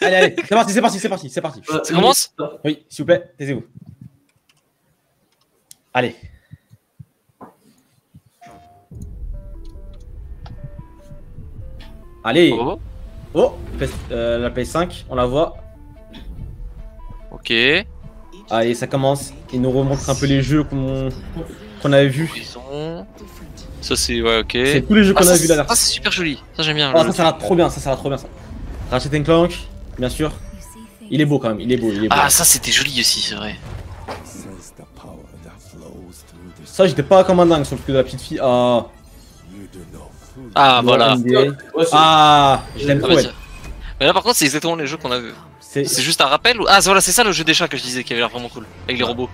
Allez, allez, c'est parti, c'est parti, c'est parti, c'est parti. Ça commence? Oui, s'il vous plaît, taisez-vous. Allez. Allez. Oh. Oh, la PS5, on la voit. Ok. Allez, ça commence. Il nous remontre un peu les jeux qu'on avait vus. Ça c'est ouais, ok. C'est tous les jeux qu'on a vus là. Ah, c'est super joli. Ça j'aime bien. Ah, ça a l'air trop bien, ça a l'air trop bien ça. Ratchet & Clank, bien sûr. Il est beau quand même, il est beau, il est beau. Ah, ça c'était joli aussi, c'est vrai. Ça, j'étais pas comme un dingue sur le truc de la petite fille. Ah. Ah, voilà. Ah, je l'aime trop. Mais là par contre, c'est exactement les jeux qu'on a vus. C'est juste un rappel ou... Ah, voilà, c'est ça le jeu des chats que je disais qui avait l'air vraiment cool. Avec les robots.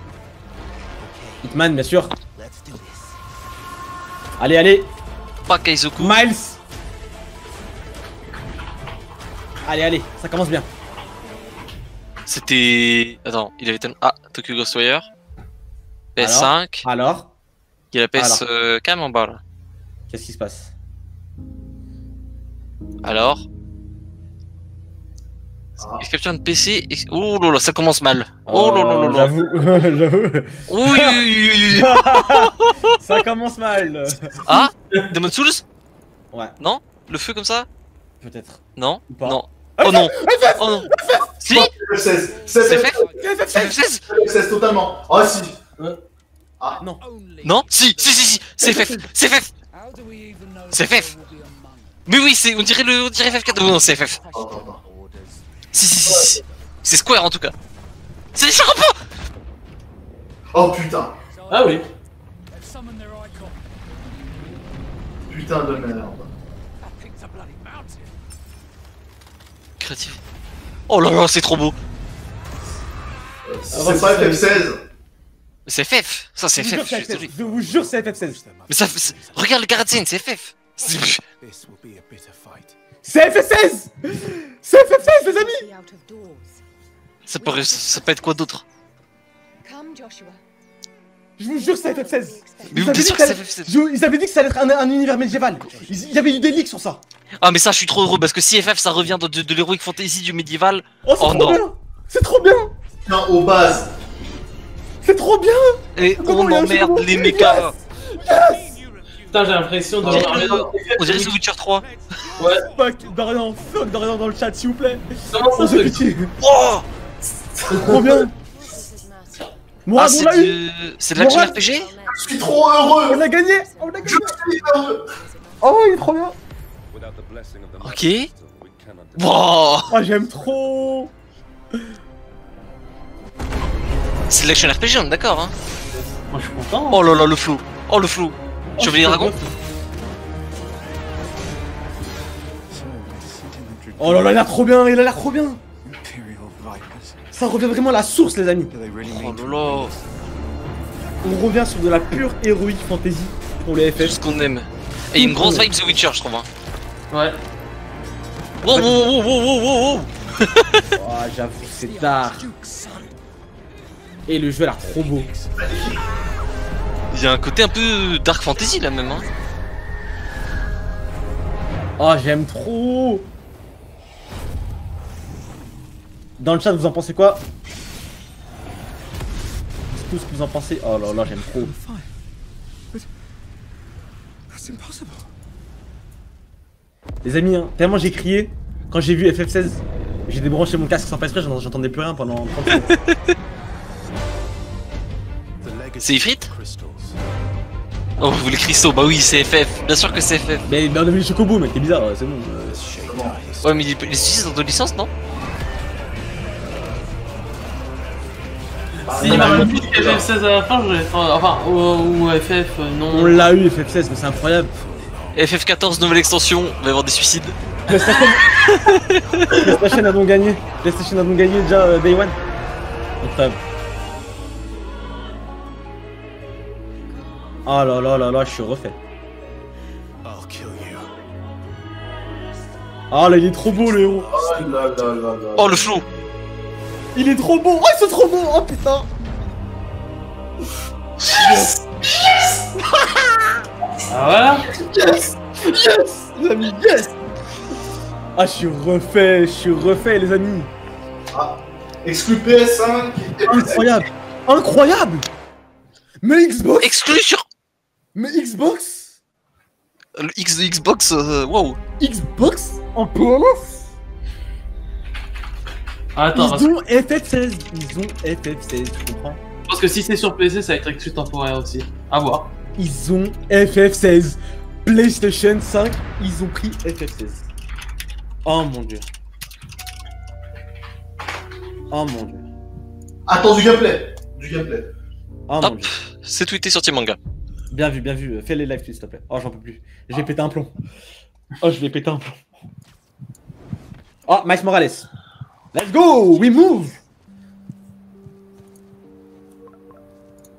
Hitman, bien sûr. Allez, allez. Pas Kaizoku. Miles. Allez, allez, ça commence bien. C'était... Attends, il avait tellement... Ah, Tokyo Ghostwire. PS5. Alors Il y a la PS quand même en bas là. Qu'est-ce qui se passe? Alors il capture un PC. Oh là là, ça commence mal. Oh là là là là. J'avoue, j'avoue. Oui, oui, oui. Ça commence mal. Ah, Demon's Souls? Ouais. Non? Le feu comme ça? Peut-être. Non? Ou pas. Non. Oh non. Oh non. Si? FF16. C'est fait? FF16? FF16 totalement. Ah si. Ah non. Non? Si, si, si, si. C'est FF. C'est FF. C'est FF. Mais oui, on dirait FF4. Non, c'est FF. Si, si, si, si. C'est Square en tout cas. C'est les charpents. Oh putain. Ah oui. Putain de merde. Créatif. Oh là là, c'est trop beau. C'est pas FF16. C'est FF. Ça, c'est FF. Je vous jure, c'est FF16. Mais ça, regarde le cutscene, c'est FF. C'est FF16. C'est FF16, les amis. Ça peut être quoi d'autre? Je vous jure, c'est FF16. Mais bien sûr que c'est FF16. Ils avaient dit que ça allait être un univers médiéval. Il y avait eu des leaks sur ça. Ah mais ça je suis trop heureux parce que si FF ça revient de l'heroic fantasy du médiéval. Oh non. C'est trop bien. Non, aux bases. C'est trop bien. Et on emmerde les mechas. Yes. Putain, j'ai l'impression de... On dirait The Witcher 3. Ouais. Fuck Dorian dans le chat s'il vous plaît. Comment ça se fait? Oh, c'est trop bien. Ah, c'est de l'action RPG? Je suis trop heureux. On a gagné. On a gagné. Je suis heureux. Oh, il est trop bien. Ok. Wow. Oh, j'aime trop. C'est de l'action RPG, on est d'accord hein? Moi je suis content. Oh là là, le flou. Oh le flou. Chevalier dragon. Oh là là, il a l'air trop bien, il a l'air trop bien. Ça revient vraiment à la source, les amis. Oh là là. On revient sur de la pure héroïque fantasy pour les FF. Ce qu'on aime. Et il y a une grosse vibe The Witcher, je trouve. Hein. Ouais. Wow, wow, wow, wow, wow, wow. Oh, j'avoue, c'est tard. Et le jeu a l'air trop beau. Il y a un côté un peu dark fantasy là même. Hein. Oh, j'aime trop. Dans le chat, vous en pensez quoi? C'est tout ce que vous en pensez. Oh là là, j'aime trop. Les amis, hein, tellement j'ai crié quand j'ai vu FF16. J'ai débranché mon casque sans faire exprès, j'entendais plus rien pendant 30 secondes. C'est Ifrit? Oh, vous les cristaux, bah oui, c'est FF. Bien sûr que c'est FF. Mais on a vu les chocobos, mec, c'est bizarre, c'est bon. Ouais, mais il utilise dans de licence, non? Si il m'avait dit qu'il y avait FF16 à la fin, j'aurais fait... Enfin, ou FF, non... On l'a eu, FF16, mais c'est incroyable. FF14, nouvelle extension, il va y avoir des suicides. PlayStation a donc gagné. PlayStation a donc gagné déjà Day One. Incroyable. Oh là là là là, je suis refait. Oh là, il est trop beau le héros. Oh le flou. Il est trop beau. Oh, ils sont trop beaux. Oh putain. Yes. Yes. Ah voilà. Yes. Yes. Les amis, yes. Ah, je suis refait, les amis. Ah, exclu PS5. Incroyable. Incroyable. Mais Xbox. Exclu sur Mais Xbox. le Xbox, wow. Xbox en PLS. Attends, Ils ont FF16. Ils ont FF16, tu comprends? parce que si c'est sur PC, ça va être exclu temporaire aussi. À voir. Ils ont FF16. PlayStation 5, ils ont pris FF16. Oh mon dieu. Oh mon dieu. Attends, du gameplay. Du gameplay. Oh mon Hop, dieu. c'est tweeté sur Timanga. Bien vu, bien vu. Fais les lives, s'il te plaît. Oh, j'en peux plus. Je vais péter un plomb. Oh, je vais péter un plomb. Oh, Miles Morales. Let's go! We move!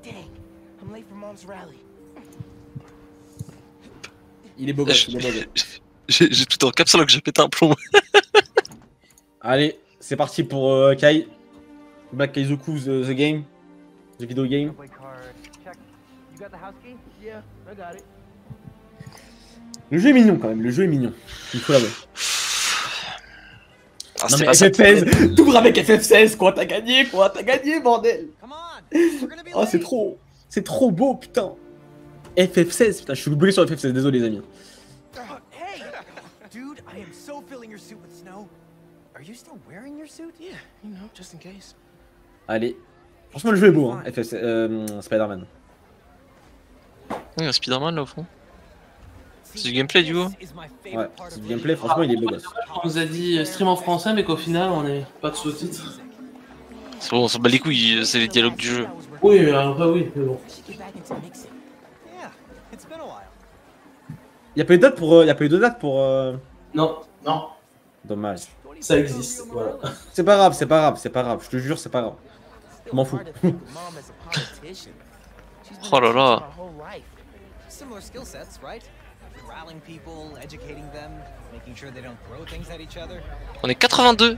Dang, I'm late for Mom's rally. Il est beau gosse, il est beau gosse. J'ai tout en caps que j'ai pété un plomb. Allez, c'est parti pour Kai. Black Kaizoku, the game. The video game. Le jeu est mignon quand même, le jeu est mignon. Il faut l'avouer. Ah, Non c'était mais pas ça. FF16, t'ouvres avec FF16 quoi, t'as gagné bordel. Oh c'est trop beau putain. FF16, putain je suis bloqué sur FF16, désolé les amis. Hey! Dude, I am so filling your suit with snow. Are you still wearing your suit? Yeah, you know, just in case. Allez, franchement le jeu est beau hein, Spider-Man. Il y a un Spider-Man là au fond. C'est du gameplay du coup. Ouais, c'est du gameplay, franchement il est beau gosse. On nous a dit stream en français, mais qu'au final, on est pas de sous-titres. C'est bon, on s'en bat les couilles, c'est les dialogues du jeu. Oui, après oui, mais bon. Y'a pas eu de date pour, Non, Non. Dommage. ça existe, voilà. C'est pas grave, je te jure c'est pas grave. Je m'en fous. Oh là là. Similar skill sets, right? Rallying people, educating them, making sure they don't throw things at each other. On est 82.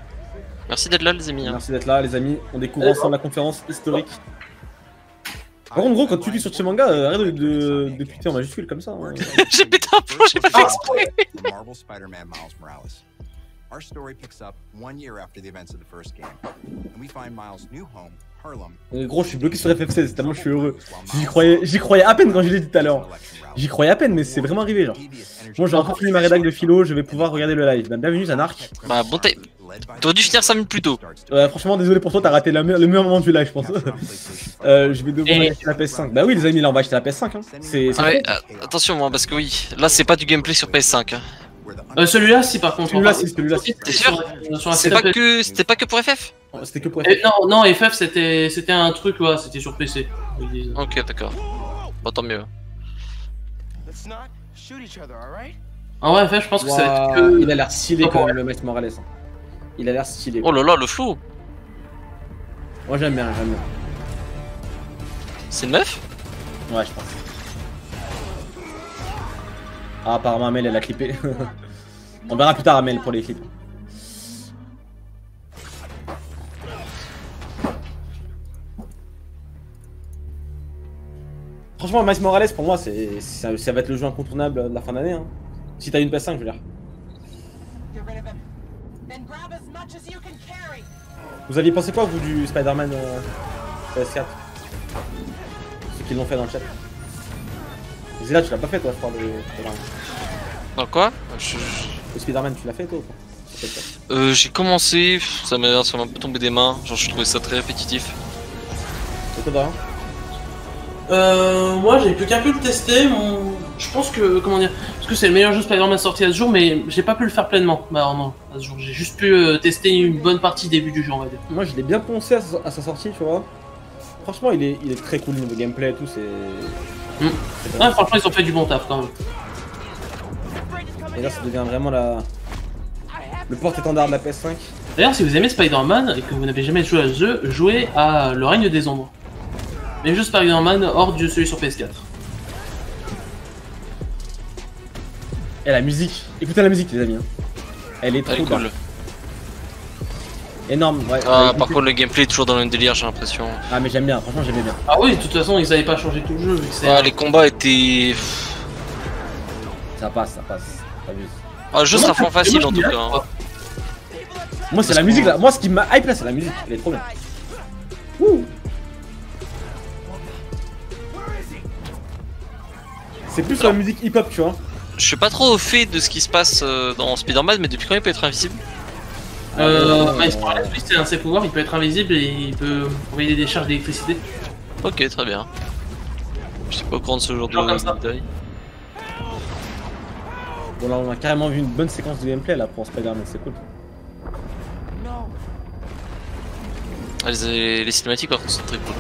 Merci d'être là les amis. Hein. Merci d'être là les amis, on découvre ensemble la conférence historique. Par contre gros quand tu cliques sur ce manga, arrête de tweeter en majuscule comme ça. Hein. J'ai pété un plomb, j'ai pas fait exprès. Marvel Spider-Man Miles Morales. Our story picks up 1 year after the events of the first game, and we find Miles' new home, Harlem. Gros je suis bloqué sur FF16 tellement je suis heureux. J'y croyais à peine quand je l'ai dit tout à l'heure. J'y croyais à peine mais c'est vraiment arrivé genre. Moi j'ai encore fini ma rédac de philo, je vais pouvoir regarder le live. Bienvenue Zanark. Bah bon t'aurais dû finir 5 minutes plus tôt. Franchement désolé pour toi, t'as raté le meilleur moment du live je pense. Je vais devoir acheter la PS5. Bah oui les amis là on va acheter la PS5 hein. C'est Ah ouais, attention moi parce que oui, là c'est pas du gameplay sur PS5. Hein. Celui-là, si par contre. Celui-là si. T'es sûr? C'était pas que pour FF? C'était que pour FF. Non, FF c'était un truc, ouais, c'était sur PC. Ok, d'accord. Bon, tant mieux. Ah ouais, FF, je pense que ça va être que. Il a l'air stylé quand même le Miles Morales. Il a l'air stylé. Oh là là, le flow. Moi j'aime bien. C'est une meuf? Ouais, je pense. Ah, apparemment Amel elle a clippé. On verra plus tard Amel pour les clips. Franchement Miles Morales pour moi ça va être le jeu incontournable de la fin d'année hein. Si t'as une PS5 je veux dire. Vous aviez pensé quoi vous du Spider-Man PS4? Ceux qui l'ont fait dans le chat. Zéla tu l'as pas fait toi je crois le Dans quoi? Le Spider-Man tu l'as fait toi ou pas? J'ai commencé, ça m'a un peu tombé des mains, genre je trouvais ça très répétitif. Et toi Dorian? Moi j'ai plus qu'un peu le tester, je pense que, comment dire, parce que c'est le meilleur jeu Spider-Man sorti à ce jour, mais j'ai pas pu le faire pleinement, bah non, à ce jour, j'ai juste pu tester une bonne partie début du jeu on va dire. Moi je l'ai bien poncé à sa sortie tu vois. Franchement il est très cool niveau gameplay et tout, c'est... Ouais franchement ils ont fait du bon taf quand même. Et là ça devient vraiment le porte-étendard de la PS5. D'ailleurs si vous aimez Spider-Man et que vous n'avez jamais joué à ce jeu, jouez à Le Règne des Ombres. Mais juste Spider-Man hors de celui sur PS4. Et la musique, écoutez la musique les amis. Elle est trop cool. Énorme, ouais. Ah, par contre le gameplay est toujours dans le même délire j'ai l'impression. Ah mais j'aime bien, franchement j'aimais bien. Ah oui, de toute façon ils avaient pas changé tout le jeu. Ah, les combats étaient... Ça passe, t'as vu. Ah, le jeu sera fort facile en tout cas. Hein. Moi c'est la musique là, moi ce qui m'a hype là c'est la musique, elle est trop bien. Ouh. C'est plus la musique hip hop tu vois. Je suis pas trop au fait de ce qui se passe dans Spider-Man, mais depuis quand il peut être invisible? Miles Morales, lui, c'est un de ses pouvoirs, il peut être invisible et il peut envoyer des charges d'électricité. Ok, très bien. Je sais pas au courant de ce genre Genre comme ça. de détail. Bon là on a carrément vu une bonne séquence de gameplay là pour Spider-Man, c'est cool. Ah, les cinématiques par contre sont très cool.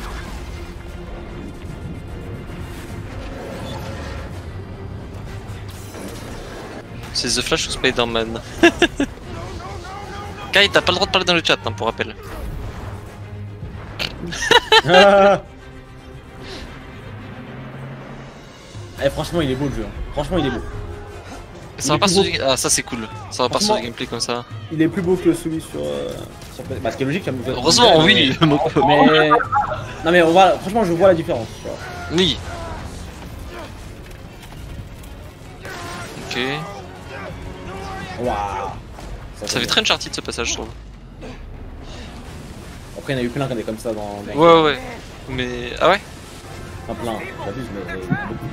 C'est The Flash ou Spider-Man? Kai, t'as pas le droit de parler dans le chat, hein, pour rappel. Eh franchement il est beau le jeu, hein. Franchement il est beau. Ça va pas sur... Ah, ça c'est cool. Ça va pas sur le gameplay comme ça. Il est plus beau que celui sur... Bah ce qui est logique. Heureusement, oui. Mais... Non mais on voit... franchement je vois la différence. Tu vois. Oui. Ok. Waouh. Ça fait très Uncharted ce passage, je trouve. Après il y en a eu plein quand on est comme ça dans... Ouais, ouais. Mais... Ah ouais? Enfin plein, j'abuse mais... beaucoup.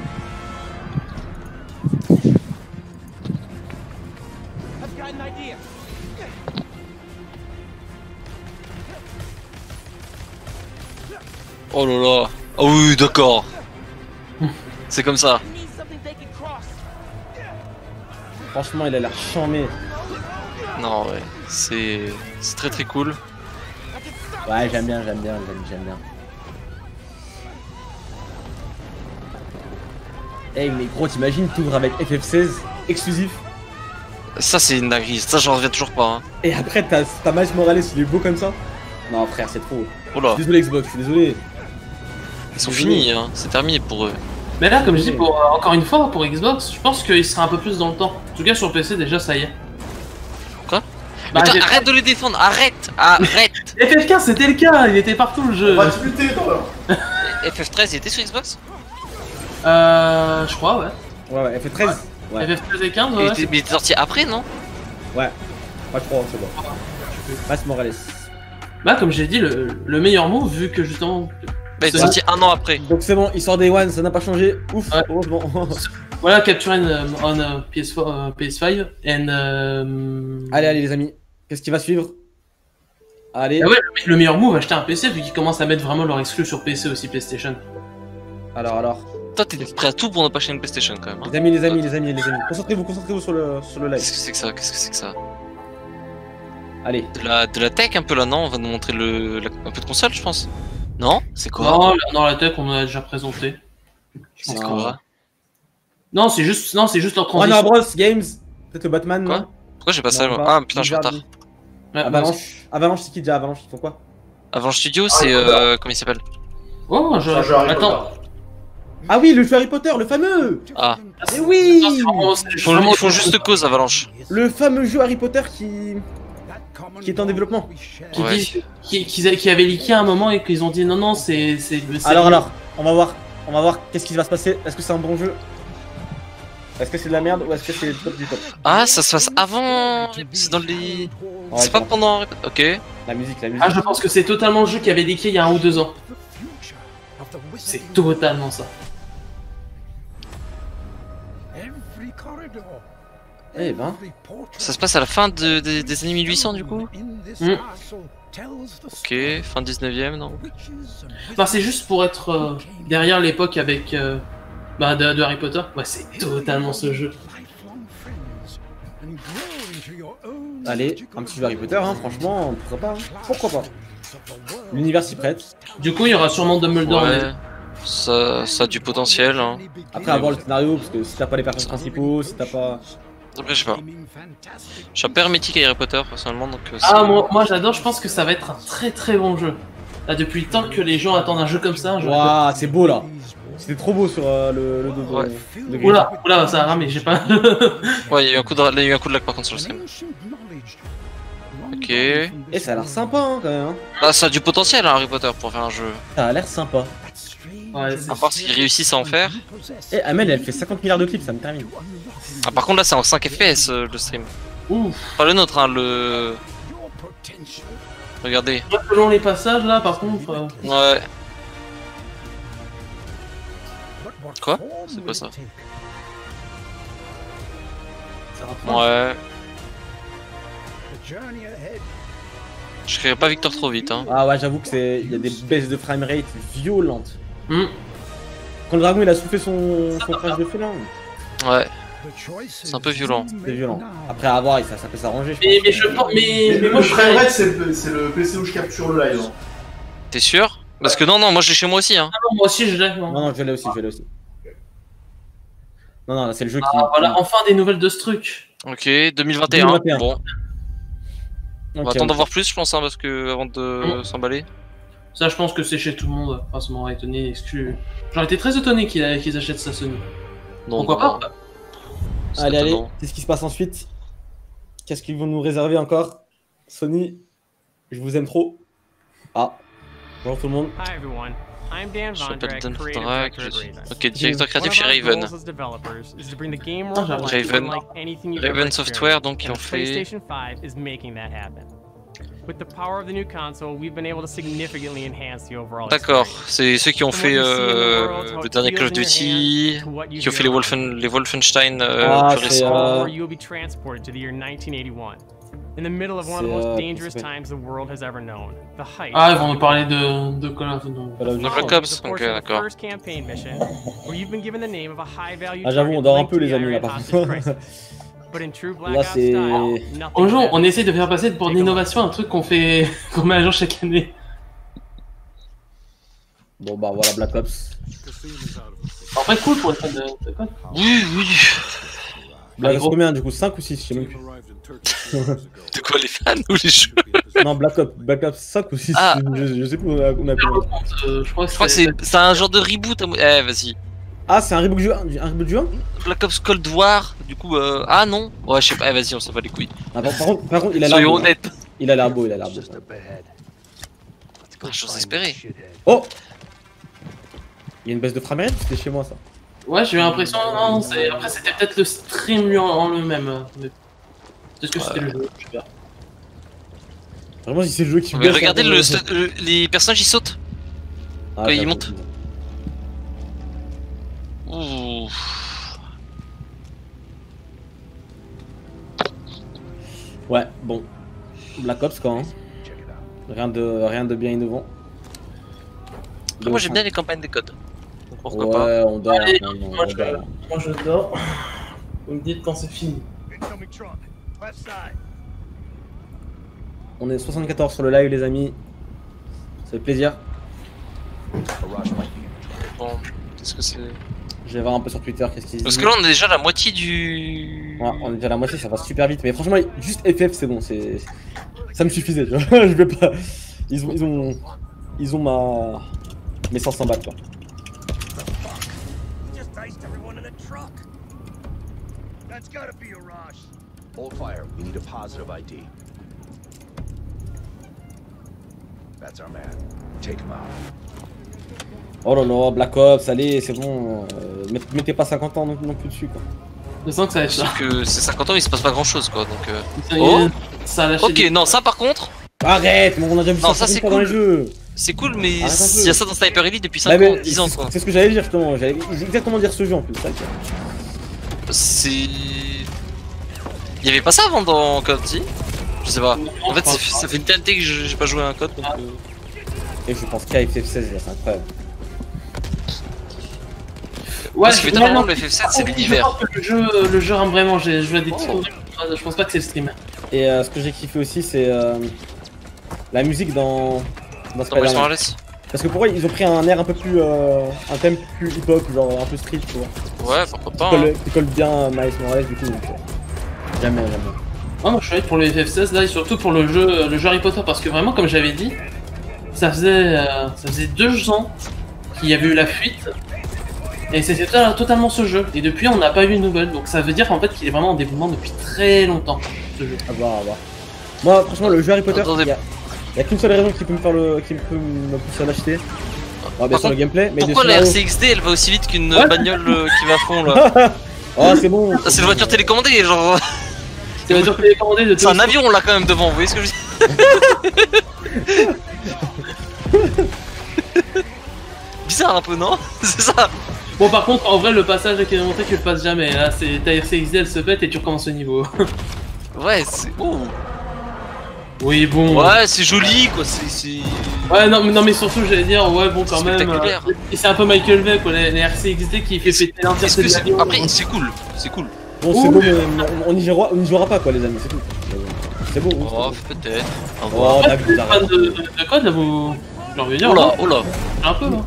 Oh là là. Ah oui, d'accord. C'est comme ça. Franchement il a l'air charmé. Non, ouais. C'est très très cool. Ouais j'aime bien. Hey mais gros t'imagines t'ouvres avec FF16 exclusif. Ça c'est une dinguerie, ça j'en reviens toujours pas. Hein. Et après t'as Miles Morales, il est beau comme ça. Non frère c'est trop. Oh là. Je suis désolé Xbox, je suis désolé. Ils sont finis, hein. C'est terminé pour eux. Mais là, comme je dis, encore une fois, pour Xbox, je pense qu'il sera un peu plus dans le temps. En tout cas, sur PC, déjà, ça y est. Quoi? Bah, Putain, arrête de les défendre, arrête. FF15, c'était le cas, il était partout le jeu. On va te buter, toi. FF13, il était sur Xbox? Je crois, ouais. Ouais FF13. Ouais. FF13 et 15, Mais ouais. il était sorti après, non? Ouais. Pas trop, c'est bon. Miles Morales. Bah, comme j'ai dit, le meilleur move, vu que justement. Bah, il est sorti un an après. Donc c'est bon, il sort Day One, ça n'a pas changé. Ouf, Ouais. heureusement. Voilà, capturing on PS4, PS5 and. Allez les amis, qu'est-ce qui va suivre? Allez. Ah ouais, le meilleur move, acheter un PC, vu qu'ils commencent à mettre vraiment leur exclu sur PC aussi, PlayStation. Alors. Toi, t'es prêt à tout pour ne pas acheter une PlayStation quand même. Hein. Les amis. Concentrez-vous sur le live. Qu'est-ce que c'est que ça? Allez. De la tech un peu là, non? On va nous montrer un peu de console, je pense. Non? C'est quoi? Non, dans la tech, on a déjà présenté. C'est quoi? Non, c'est juste leur transition. Warner Bros Games. Peut-être le Batman, Quoi? non? Pourquoi j'ai pas ça? Non, Ah putain, je suis en retard. Ouais, Avalanche, c'est qui déjà Avalanche? Ils font quoi? Avalanche Studio, c'est. comment il s'appelle? Oh, C'est un jeu Harry Attends. Potter. Ah oui, le jeu Harry Potter, le fameux! Ah. Eh oui! Ils font juste cause, Avalanche. Le fameux jeu Harry Potter qui est en développement. Ouais. Qui avait leaké à un moment et qu'ils ont dit non, c'est. Alors, on va voir qu'est-ce qui va se passer. Est-ce que c'est un bon jeu? Est-ce que c'est de la merde ou est-ce que c'est le top du top? Ah, ça se passe avant. C'est dans les. Ouais, C'est pas attends. pendant. Ok. La musique. Ah, je pense que c'est totalement le jeu qui avait leaké il y a 1 ou 2 ans. C'est totalement ça. Eh ben. Ça se passe à la fin des années 1800 du coup? Ok, fin 19ème, non? Bah, c'est juste pour être derrière l'époque avec. De Harry Potter. Ouais, c'est totalement ce jeu. Allez, un petit jeu Harry Potter, hein, franchement, pourquoi pas? Hein. Pourquoi pas? L'univers s'y prête. Du coup, il y aura sûrement Dumbledore. Ouais, ça a du potentiel. Hein. Après, avoir le scénario, parce que si t'as pas les personnages principaux, si t'as pas. Après, je sais pas. Je suis un peu hermétique à Harry Potter personnellement, donc. Ah, moi j'adore, je pense que ça va être un très très bon jeu. Là, depuis le temps que les gens attendent un jeu comme ça. Waouh, c'est beau là! C'était trop beau sur le dos Ouais. de Oula, ça a ramé, j'ai pas. Ouais, il y a eu un coup de lag par contre sur le stream. Ok. Et ça a l'air sympa hein, quand même. Hein. Ah, ça a du potentiel hein, Harry Potter pour faire un jeu. Ça a l'air sympa. Ouais, À part s'ils réussissent à en faire. Et Amel, elle fait 50 milliards de clips, ça me termine. Ah, par contre, là, c'est en 5 FPS le stream. Ouf. Pas le nôtre, hein, le. Regardez. Selon les passages là, par contre. Ouais. Quoi? C'est quoi ça? Ouais. Je créerai pas Victor trop vite, hein. Ah ouais, j'avoue que c'est. Il y a des baisses de framerate violentes. Hmm. Quand le dragon il a soufflé son crash de feu là, Ouais. C'est un peu violent. c'est violent. Après à voir, ça peut s'arranger. Mais je pense. Mais moi le je framerate, serais. c'est le PC où je capture le live. Hein. T'es sûr? Parce que non, moi je l'ai chez moi aussi, hein. Ah non, moi aussi je l'ai. Non, non, je l'ai aussi, je l'ai aussi. Non, non, c'est le jeu qui. Ah, voilà, enfin des nouvelles de ce truc. Ok, 2021. 2021. Bon, Ok, on va attendre ok. d'en voir plus, je pense, hein, parce que avant de s'emballer. Ça, je pense que c'est chez tout le monde. Enfin, ça m'aurait étonné. J'aurais été très étonné qu'ils achètent ça Sony. Non, Pourquoi pas? Allez, allez, étonnant. c'est ce qui se passe ensuite. Qu'est-ce qu'ils vont nous réserver encore? Sony, je vous aime trop. Ah, bonjour tout le monde. Hi everyone, I'm Dan Je m'appelle Vondrak, Dan creative Vondrak, director je at suis... Raven. Ok, directeur créatif One chez of our Raven. goals as developers is to bring the game Ah, world to life Raven. unlike anything you've Raven ever Software, experienced, donc, qui and ont fait... PlayStation 5 is making that happen. With the power of the new console, we've been able to significantly enhance the overall D'accord, experience. c'est ceux qui ont fait le dernier Call of Duty, To what you qui ont fait hear les, around you. les Wolfenstein Ah, plus c'est, récents. Or you'll be transported to the year 1981. In the middle of one of the C'est, most dangerous c'est- times the world has ever known. The height. Ah, ils vont nous parler de Call of Duty. Voilà, je- Black It Ops, was a ok, portion of the d'accord. first campaign mission, where you've been given the name of a high-value Ah, j'avoue, on target dort un linked peu to les the amis là Iran par hostage contre. crisis. But in true Black Là Ops c'est. style, nothing Bonjour, is on essaye de faire passer pour de l'innovation un truc qu'on fait, qu'on met à jour chaque année. Bon bah voilà Black Ops. En vrai, cool pour les fans de code. Oui, oui. Black Ops combien du coup? 5 ou 6? Je sais même plus. De quoi, les fans ou les jeux? Non, Black Ops 5 ou 6, Ah. je sais plus, on a combien. Je crois Je crois que c'est un genre de reboot. Eh, vas-y. Ah, c'est un reboot du 1? Un reboot du 1? Black Ops Cold War, du coup, ah non. Ouais, je sais pas, eh, vas-y, on s'en bat les couilles. Ah, par contre, il a l'air Soyons beau. honnêtes. Il a l'air beau, il a l'air beau. Ah, j'ose espérer. Oh! Il y a une baisse de framerate, c'était chez moi ça. Ouais, j'ai eu l'impression, non, après c'était peut-être le stream lui en le même. Mais... Peut-être que c'était le jeu, je sais pas. Vraiment, si c'est le jeu qui Mais baisse, regardez, hein, les personnages ils sautent. Ah, Ouais, il j'avoue. monte. Ouh. Ouais, bon. Black Ops quand même. Rien de bien innovant. Après, moi j'aime bien les campagnes des codes. Donc pourquoi pas. Ouais, on dort. Allez, on moi, dort. Moi je dors. Vous me dites quand c'est fini. On est 74 sur le live, les amis. Ça fait plaisir. Bon, qu'est-ce que c'est? Je vais voir un peu sur Twitter qu'est-ce qu'ils disent. Parce que là on est déjà à la moitié du. Ouais, on est déjà à la moitié, ça va super vite. Mais franchement, juste FF, c'est bon. Ça me suffisait, tu vois. Je vais pas. Ils ont mes 500 balles, quoi. Hold fire. We need a positive ID. That's our man. Take him out. Oh là là, Black Ops, allez, c'est bon. Mettez pas 50 ans non plus dessus, quoi. Je sens que ça va être ça. Sauf que c'est 50 ans, il se passe pas grand chose quoi. Donc. Ça, Oh. ça a lâché. Ok, non, ça par contre, Arrête, mais on a déjà vu Non, ça ça, c'est 50 fois dans les cool. jeux. c'est cool, mais Arrête un peu. il y a ça dans Sniper Elite depuis Bah, 5 mais ans, 10 ans quoi. C'est ce que j'allais dire justement. J'allais exactement dire ce jeu en plus. Ça, C'est. Il y avait pas ça avant dans Call of Duty? Je sais pas. En fait, ça fait une telle que j'ai pas joué à un code donc. Et je pense qu'à FF16, c'est incroyable. Ouais, Ce qui fait totalement le FF7, c'est l'univers. Je pense que le jeu rend vraiment. J'ai joué à des petits Oh. trucs. Je pense pas que c'est le stream. Et ce que j'ai kiffé aussi, c'est la musique dans Dans Miles Spider-Man. Morales? Parce que pour eux, ils ont pris un air un peu plus. Un thème plus hip-hop, genre un peu street, tu vois. Ouais, pourquoi pas. Hein. Qui colle bien Miles Morales, du coup. Donc, jamais. Ah, moi je suis allé pour le FF16 là et surtout pour le jeu Harry Potter parce que vraiment, comme j'avais dit, ça faisait 2 ans qu'il y avait eu la fuite et c'était totalement ce jeu. Et depuis, on n'a pas eu de nouvelles donc ça veut dire en fait qu'il est vraiment en développement depuis très longtemps ce jeu. À voir, à voir. Moi, franchement, le jeu Harry Potter, Attendez. il y a qu'une seule raison qui peut me pousser à l'acheter. bien Par sûr, le contre, gameplay. Mais pourquoi le la scénario- RCXD elle va aussi vite qu'une bagnole qui va à fond là? Oh, c'est bon. Ah, c'est une voiture télécommandée, genre. C'est une voiture télécommandée de C'est un avion là quand même devant, vous voyez ce que je dis? Bizarre un peu, non? C'est ça. Bon, par contre, en vrai, le passage qui est montré, tu le passes jamais. Là, c'est ta RCXD, elle se pète et tu recommences au niveau. Ouais, c'est. Oh. Oui, bon. Ouais, c'est joli quoi, c'est. Ouais, non, mais surtout, j'allais dire, ouais, bon, quand même. Spectaculaire. Et c'est un peu Michael Bay, quoi, les RCXD qui fait péter Est-ce l'entièreté que de c'est. l'avion. Après, c'est cool, c'est cool. Bon, c'est bon, mais on n'y jouera pas, quoi, les amis, c'est tout. C'est bon. Oh, peut-être. Au revoir. Oh, Ah, David, fan arrête. de code, là, vous. J'ai envie de dire, Oh là, ouais, oh là. un peu, hein.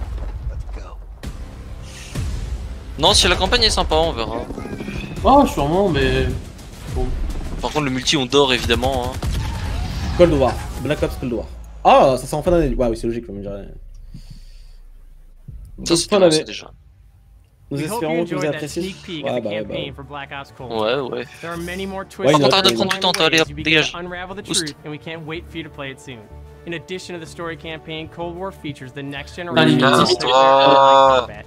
Non, si la campagne est sympa, on verra. Oh, sûrement, mais. Par contre, le multi, on dort évidemment. Hein. Cold War. Black Ops Cold War. Ah, ça sort en fin d'année. Ouais, oui, c'est logique, comme je dirais. Ça, Donc, c'est fin commencé d'année. déjà. Nous We hope you espérons que vous enjoyed avez that apprécié. sneak peek Ouais, of the bah, campaign for Black Ops Cold. Ouais. There are many more twists. Why Par contre, not? arrête de prendre du temps, allez hop, dégage. Unravel the Oust. truth, and we can't wait for you to play it soon. In addition to the story campaign, Cold War features the next generation Casse-toi. combat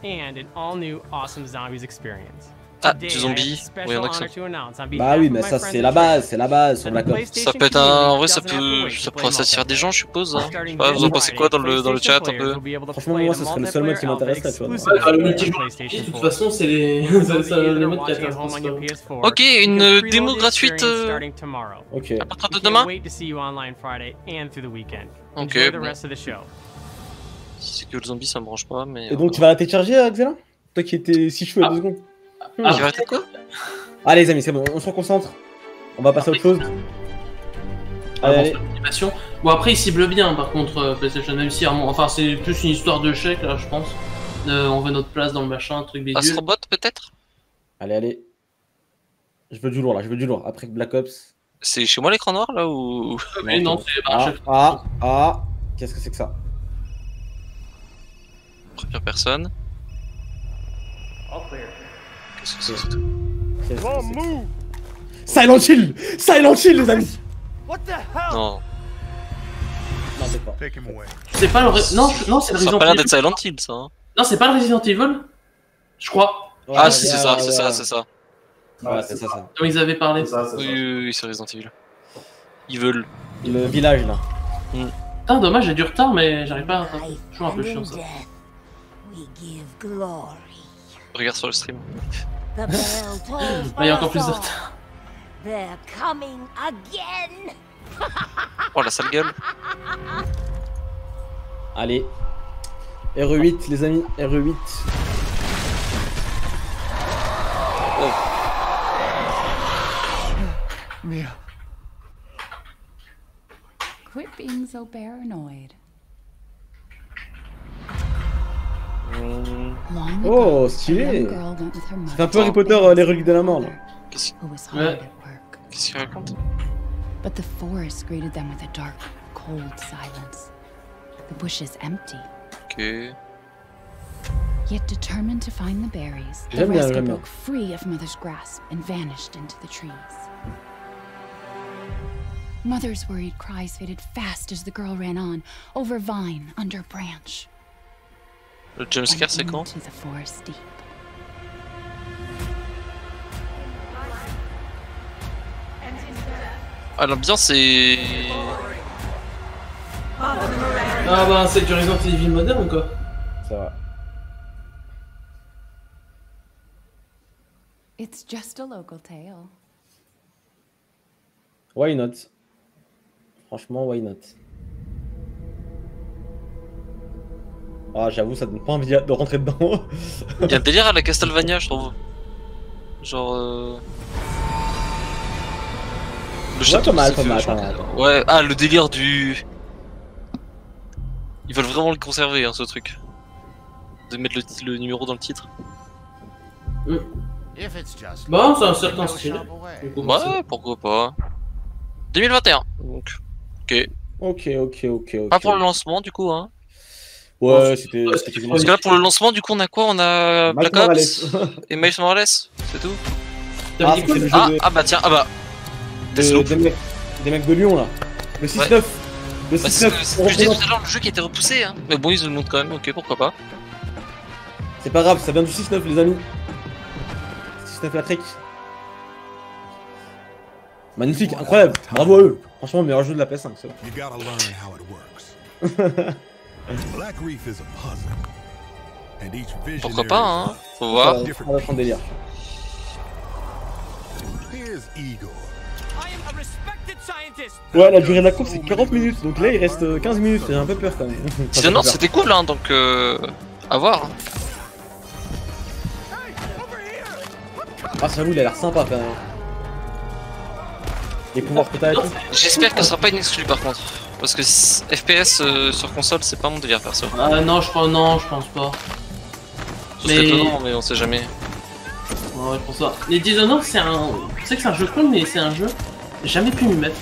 and an all-new awesome zombies experience. Ah, Today, du I have zombie. the special Oui, y'en a que honor ça. to announce on Bah behalf oui, of mais my ça, friends c'est in la chat base sur that Black the Ops. PlayStation Ça peut être un. En vrai, ça community doesn't have to peut. wait Ça to pourrait play satisfaire des gens, je suppose. Hein. Starting Ouais, vous en this pensez quoi dans le Friday, chat un PlayStation peu? players will be able to Franchement, play moi, the ce serait le seul mode qui multiplayer m'intéresserait, tu vois. alpha Ouais, le exclusively multijoueur, on de PlayStation toute 4. façon, c'est les. You'll be C'est les either modes qui watching at intéressent home on your pas. PS4. Ok, You une can preload démo the gratuite experience starting tomorrow. Ok. à partir de We demain. can't wait to see you online Friday and through the weekend. Ok, Enjoy the bon. rest of the show. Si c'est que le zombie, ça me branche pas, mais. Et donc, tu vas la télécharger, Xela? Toi qui étais si cheveux à 2 secondes. Qui va arrêter quoi? Allez, les amis, c'est bon, on se reconcentre. On va passer à autre chose. Allez, allez. L'animation. Bon, après, il cible bien, par contre, PlayStation, même si, enfin, c'est plus une histoire de chèque, là, je pense. On veut notre place dans le machin, truc des dieux. Astrobot peut-être? Allez. Je veux du lourd là, je veux du lourd. Après Black Ops. C'est chez moi l'écran noir là ou. Mais non, c'est pas un chèque. Qu'est-ce que c'est que ça? Première personne. Qu'est-ce que c'est que ça? Qu'est-ce que c'est que ça? Silent Hill! Silent Hill, les amis! What the hell? Non, Non, c'est pas. Take him away. C'est pas le. Non, c'est le ça a Resident pas l'air Evil. d'être Silent Hill ça. Hein. Non, c'est pas le Resident Evil. Je crois. Ouais, Ah, si, c'est ouais, ça, ouais, c'est ouais. ça, c'est ça. Ouais, c'est ça. Dont ils avaient parlé. C'est ça, c'est Oui, ça. oui, c'est Resident Evil. Ils veulent. Le village là. Putain, dommage, j'ai du retard, mais j'arrive pas à. Toujours un peu chiant ça. We give glory. Regarde sur le stream. The bell tolls Ah, il y a encore for plus de us retard. all. They're coming again. Oh la sale gueule. Allez. RE8, les amis, RE8. Mia. Quit being so paranoid. Long Oh, ago, stylé. a young girl went with her C'est un peu mother Harry to Potter, bed les reliques de la mort là. Qu'est-ce who was Ouais. hard at work. qu'est-ce qu'il raconte? But the forest greeted them with a dark, cold silence. The bushes empty. Ok. Yet determined to find the berries, the J'aime bien, rescue j'aime bien. broke free of Mother's grasp and vanished into the trees. Mother's worried cries faded fast as the girl ran on, over vine, under branch, Le jumpscare c'est and quand? into the forest deep. Ah l'ambiance est. Ah bah, c'est du Resident Evil moderne ou quoi? Ça va. It's just a local tale. Why not? Franchement, why not? Ah, j'avoue, ça donne pas envie de rentrer dedans. Il y a un délire à la Castlevania je trouve. Genre. Le château. pas mal, c'est pas fait mal, vachement pas mal. plaisir. Ouais, ah le délire du. Ils veulent vraiment le conserver hein, ce truc. De mettre le numéro dans le titre. If it's just Bon, c'est un certain style. shop away. Du coup, Ouais, pourquoi pas. 2021, donc. Ok. Ok. Pas pour le lancement du coup, hein. Ouais, c'était Parce que là, pour le lancement, du coup, on a quoi? On a Miles Black Ops et Miles Morales, c'est tout. T'avais Ah, dit quoi? c'est le jeu Ah, de- ah bah tiens, ah bah. Deathloop. des mecs de Lyon là. Le 6-9. Le Bah, 6-9, c'est ce que je disais représente- tout à l'heure, le jeu qui a été repoussé, hein. Mais bon, ils le montrent quand même, ok, pourquoi pas. C'est pas grave, ça vient du 6-9 les amis. 6-9 la trick. Magnifique, incroyable, bravo à eux. Franchement, meilleur jeu de la PS5. Ça. You gotta learn how it works. Black Reef is a puzzle. And each visionary Pourquoi pas, hein. Faut voir. On va prendre délire. Here's Igor. Ouais, la durée de la course c'est 40 minutes, donc là il reste 15 minutes, j'ai un peu peur quand même. Sinon, c'était cool, hein, donc à voir. Ah, j'avoue, il a l'air sympa quand même. Les pouvoirs que t'as et tout. J'espère que ce sera pas une exclue par contre. Parce que FPS sur console, c'est pas mon délire perso. Ah non, je pense pas. Ce serait étonnant, mais on sait jamais. Ouais, pour ça. Les Dishonored, c'est un. Je sais que c'est un jeu cool, mais c'est un jeu. J'ai jamais pu m'y mettre.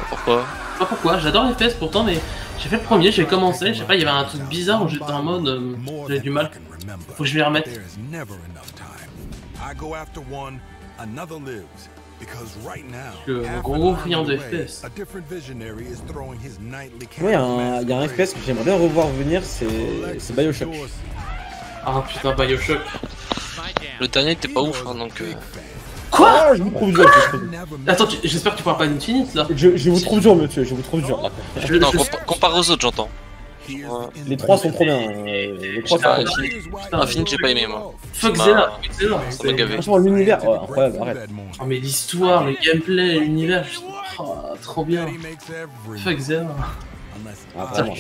Pourquoi? Je sais pas pourquoi, j'adore les FPS pourtant, mais j'ai fait le premier, j'ai commencé, je sais pas, il y avait un truc bizarre où j'étais en mode. J'avais du mal. Faut que je m'y remette. I go after one, another lives. Because right now, Le gros friand de FPS. a different visionary is throwing his nightly Ouais, il y a un FPS que j'aimerais bien revoir venir, c'est Bioshock. Ah putain, Bioshock. Le dernier était pas ouf, hein, donc. Quoi? Je vous trouve dur, je vous trouve dur. Attends, j'espère que tu parles pas d'Infinite là. Je vous trouve dur, monsieur, je vous trouve dur. Non, comparé aux autres, j'entends. Les 3 sont trop bien. Les 3 sont Infinite, j'ai pas aimé moi. Fuck Zella, ça m'a gavé. Franchement, l'univers, ouais, incroyable, arrête. Oh, mais l'histoire, le gameplay, l'univers, oh, trop bien. Fuck Zella. Ah, vraiment,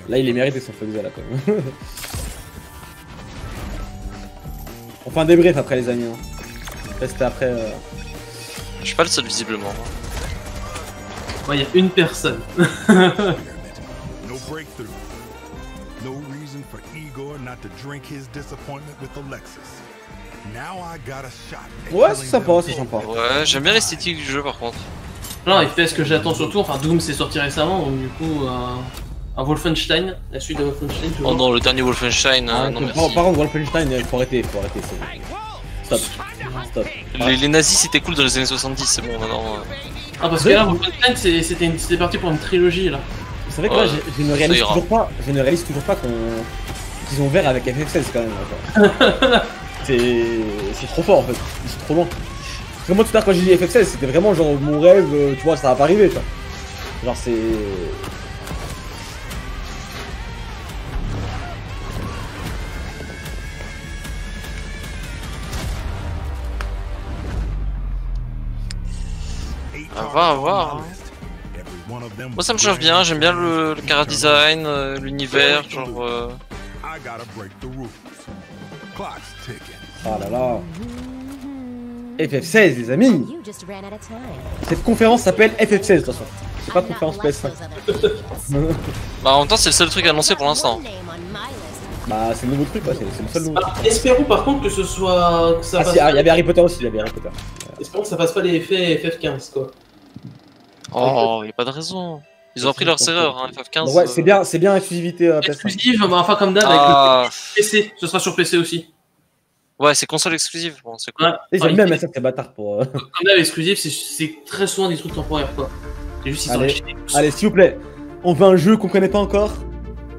là, il est mérité son Fuck Zella quand même. On fait un débrief après, les amis. Restez après. Je suis pas le seul visiblement. Ouais, il y a une personne. No breakthrough. No reason for Igor not to drink his disappointment with Alexis. Now I got a shot. Ouais, c'est sympa, c'est sympa. Ouais, j'aime bien l'esthétique du jeu par contre. Non, FPS que j'attends surtout, enfin Doom s'est sorti récemment, donc du coup, un Wolfenstein, la suite de Wolfenstein. Oh non, le dernier Wolfenstein, Ah, non par merci. contre, Wolfenstein, faut arrêter, Stop. Stop. Les nazis c'était cool dans les années 70, c'est bon maintenant. Ah, parce que là, Wolfenstein, c'était parti pour une trilogie là. C'est vrai que là, je ne réalise toujours pas qu'ils ont ouvert avec FF16 quand même. C'est trop fort en fait, c'est trop loin. Parce que moi tout à l'heure quand j'ai dit FF16, c'était vraiment genre mon rêve, tu vois, ça va pas arriver, tu vois. Genre c'est... À voir. Moi ça me chauffe bien, j'aime bien le chara design, l'univers, genre... Ah là là. FF16 les amis. Cette conférence s'appelle FF16 de toute façon. C'est pas conférence PS5. Bah en même temps c'est le seul truc annoncé pour l'instant. Bah c'est le nouveau truc, ouais, c'est le seul nouveau truc. Espérons par contre que ce soit... Que ça Ah si, il y avait Harry Potter aussi, il y avait Harry Potter. Espérons que ça passe pas les effets FF15 quoi. Oh, y'a pas de raison. Ils ont appris leurs erreurs, hein, FF15. Ouais, c'est bien exclusivité PS5. Exclusive, bah, enfin comme d'hab avec le PC, ce sera sur PC aussi. Ouais, c'est console exclusive, bon, c'est cool. Ouais. Ils ont même ça, c'est bâtard pour... Comme d'hab, exclusif, c'est très souvent des trucs temporaires quoi. C'est juste Allez, s'il vous plaît, on veut un jeu qu'on connaît pas encore.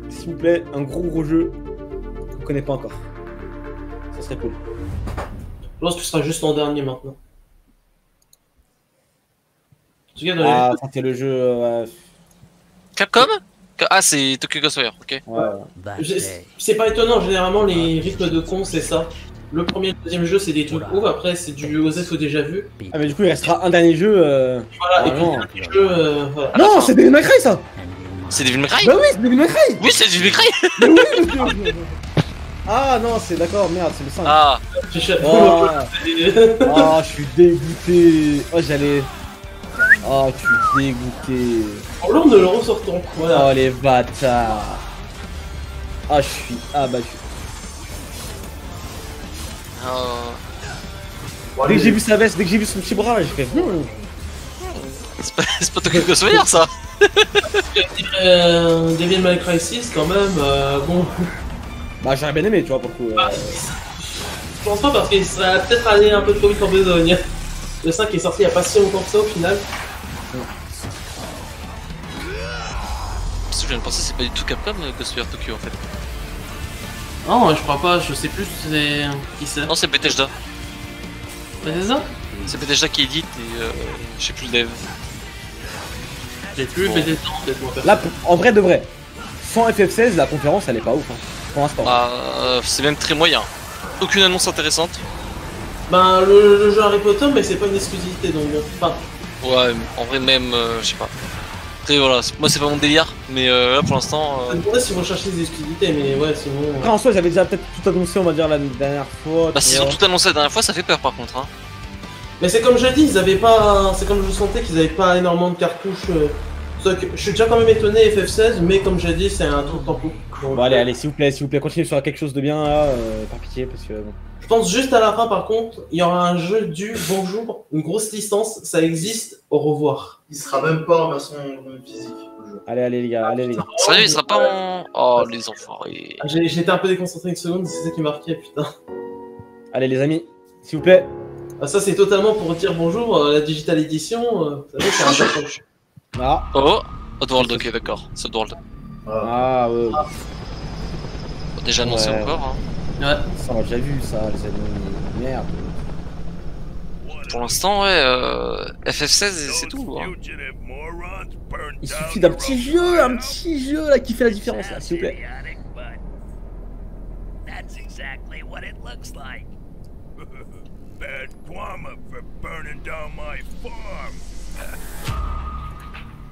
S'il vous plaît, un gros jeu qu'on connaît pas encore. Ça serait cool. Je pense que ce sera juste l'an dernier maintenant. Ah, ça c'est le jeu... Capcom? Ah, c'est Tokyo Ghostwire, ok. Ouais. C'est pas étonnant, généralement les rythmes de con c'est ça. Le premier et le deuxième jeu c'est des trucs ouf, après c'est du OSF au déjà vu. Ah mais du coup il restera un dernier jeu... Voilà, et puis le dernier jeu... voilà. Non, c'est Devil May Cry ça. C'est Devil May Cry? Bah oui, c'est Devil May Cry. Oui, c'est Devil May Cry. Mais oui, monsieur. Ah non, c'est d'accord, merde, c'est le 5. Ah. Oh, je suis dégoûté. Oh, j'allais... Oh, je suis dégoûté. En l'ordre de le ressortant, voilà. Oh, les bâtards. Ah, je suis abattu. Dès que j'ai vu sa veste, dès que j'ai vu son petit bras, j'ai fait... C'est pas Tokyo Ghostwire, ça. Devil May Cry 6, quand même, bon... Bah, j'aurais bien aimé, tu vois, pour le coup. Je pense pas, parce qu'il serait peut-être allé un peu trop vite en besogne. Le 5 est sorti il y a pas si longtemps que ça, au final. Parce que je viens de penser, c'est pas du tout Capcom, Ghostwire Tokyo en fait. Non, je crois pas, je sais plus c'est qui c'est. Non, c'est Bethesda. Bethesda? C'est Bethesda qui édite et je sais plus le dev. J'ai plus Bethesda en tête, moi. Là, en vrai de vrai, sans FF16, la conférence elle est pas ouf, hein, pour l'instant. C'est même très moyen. Aucune annonce intéressante. Ben, le jeu Harry Potter, mais c'est pas une exclusivité donc bon. Enfin. Ouais, en vrai, même, je sais pas. Après, voilà, moi c'est pas mon délire, mais là pour l'instant. Je me demandais si vous cherchez des exclusivités, mais ouais, sinon. Après, en soi, j'avais déjà peut-être tout annoncé, on va dire, la dernière fois. Bah, s'ils ont tout annoncé la dernière fois, ça fait peur par contre. Hein. Mais c'est comme je dis, ils avaient pas. C'est comme je sentais qu'ils avaient pas énormément de cartouches. Je suis déjà quand même étonné FF16, mais comme j'ai dit, c'est un truc tampon. Bon, allez, s'il vous plaît, continuez sur quelque chose de bien là, par pitié, parce que bon. Je pense juste à la fin, par contre, il y aura un jeu du bonjour, une grosse licence, ça existe, au revoir. Il sera même pas en version physique. Le jeu. Allez, les gars, allez, les gars. Sérieux, il sera pas en. Oh, les enfoirés. J'étais un peu déconcentré une seconde, c'est ça qui marquait, putain. Allez, les amis, s'il vous plaît. Ah, ça, c'est totalement pour dire bonjour, la Digital Edition, vous savez, c'est un jeu. Ah. Oh, Oddworld, ok, d'accord, c'est Oddworld. Ah, ouais. Déjà annoncé encore, hein. Ouais. Ça, on a déjà vu ça, les amis. Merde. Pour l'instant, ouais, FF16, c'est tout. Hein. Il suffit d'un petit jeu là qui fait la différence là, s'il vous plaît.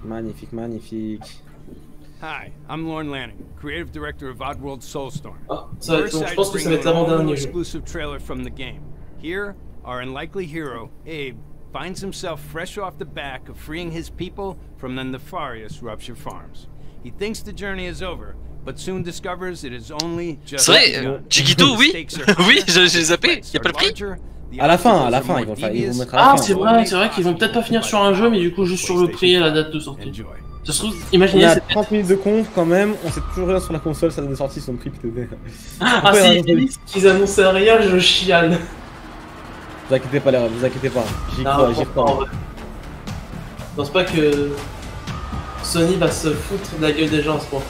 Magnifique, magnifique. Hi, I'm Lorne Lanning, creative director of Oddworld Soulstorm. Ah, ça va être, je pense que ça va être l'avant-dernier jeu. Exclusive trailer from the game. Here, our unlikely hero, Abe, finds himself fresh off the back of freeing his people from the nefarious Rupture Farms. He thinks the journey is over, but soon discovers it is only just. C'est vrai, Chiquito, oui, oui, j'ai zappé. Y'a pas le prix. À la fin, ils vont mettre à la fin. Ah, c'est vrai qu'ils vont peut-être pas finir sur un jeu, mais du coup juste sur le prix et la date de sortie. Ça se trouve, imaginez. On a 30 minutes de conf quand même, on sait toujours rien sur la console, ça de sortie, son prix peut-être. Ah, si ils disent qu'ils annonçaient rien, je chiale. Vous inquiétez pas, les gars, vous inquiétez pas. J'y crois. Je pense pas que Sony va se foutre de la gueule des gens à ce point.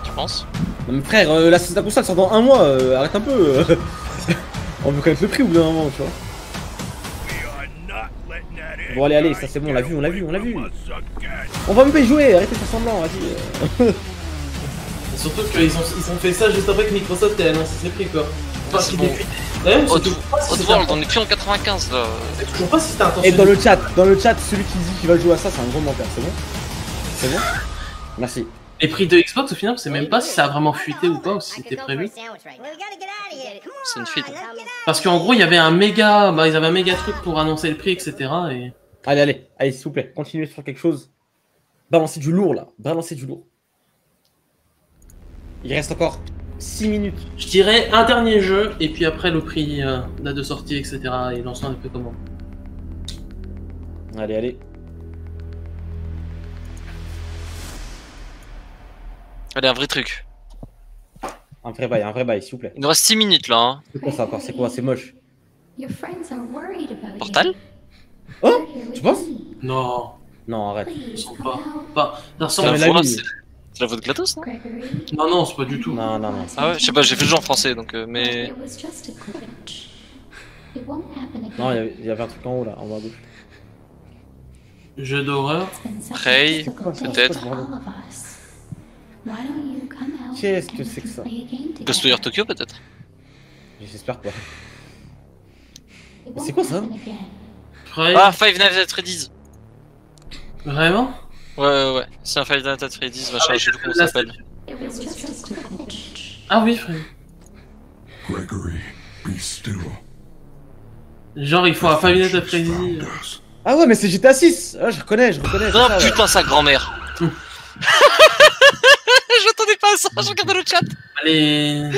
Tu penses? Non mais frère, la console sort dans un mois, arrête un peu. On veut connaître le prix au bout d'un moment, tu vois. Bon allez, ça c'est bon, on l'a vu. On va même pas y jouer, arrêtez de faire semblant, vas-y. Surtout qu'ils ont fait ça juste après que Microsoft ait annoncé ses prix quoi. Parce qu'il Oddworld, on est plus en 95 là. C'est toujours pas si c'était intention. Et dans le chat, celui qui dit qu'il va jouer à ça, c'est un gros menteur, c'est bon? C'est bon? Merci. Les prix de Xbox au final, on sait même pas si ça a vraiment fuité ou pas, ou si c'était prévu. C'est une fuite. Parce qu'en gros, il y avait un méga, ils avaient un méga truc pour annoncer le prix, etc. Et... Allez, s'il vous plaît, continuez sur quelque chose. Balancez du lourd là, Il reste encore 6 minutes. Je dirais un dernier jeu, et puis après le prix, date de sortie, etc. et lancement un peu comment. Allez. Allez, un vrai truc. Un vrai bail, s'il vous plaît. Il nous reste 6 minutes là. Hein. C'est quoi ça encore? C'est quoi? C'est moche. Portal? Oh? Tu penses? Non. Non, arrête. Ils sont pas. Ça ressemble à c'est la voix de GLaDOS, non? Non, c'est pas du tout. Non. Ah ouais, je sais pas, j'ai fait le jeu en français donc, mais. Non, il y avait un truc en haut là, en bas à gauche. Jeu d'horreur. Prey, peut-être. Qu'est-ce que c'est que ça? Ghostwire Tokyo, peut-être? J'espère pas. C'est quoi ça? Prey. Ah, Five Nights at Freddy's. Vraiment? Ouais, c'est un Five Nights at Freddy's, machin, je sais plus comment ça s'appelle. Ah oui, Freddy. Gregory, be still. Genre, il faut un Five Nights at Freddy. Ah ouais, mais c'est GTA 6. Ah, je reconnais. Non, putain, sa grand-mère. Je m'attendais pas à ça, je regardais le chat. Les